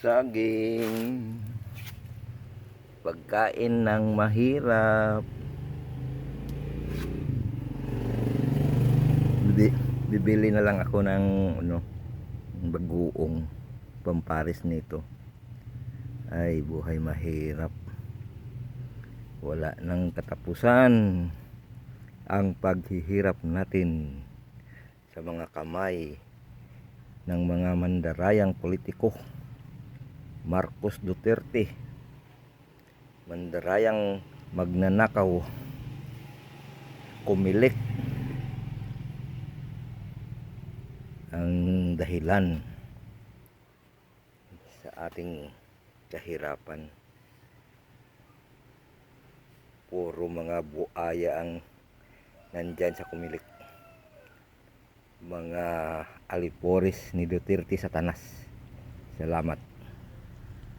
Saging, pagkain ng mahirap. Bibili na lang ako ng bagoong pampares nito. Ay, buhay mahirap, wala nang katapusan ang paghihirap natin sa mga kamay ng mga mandarayang politiko. Marcos Duterte, mandarayang magnanakaw, kumilik ang dahilan sa ating kahirapan. Puro mga buaya ang nandyan sa kumilik, mga alipores ni Duterte Satanas. Salamat.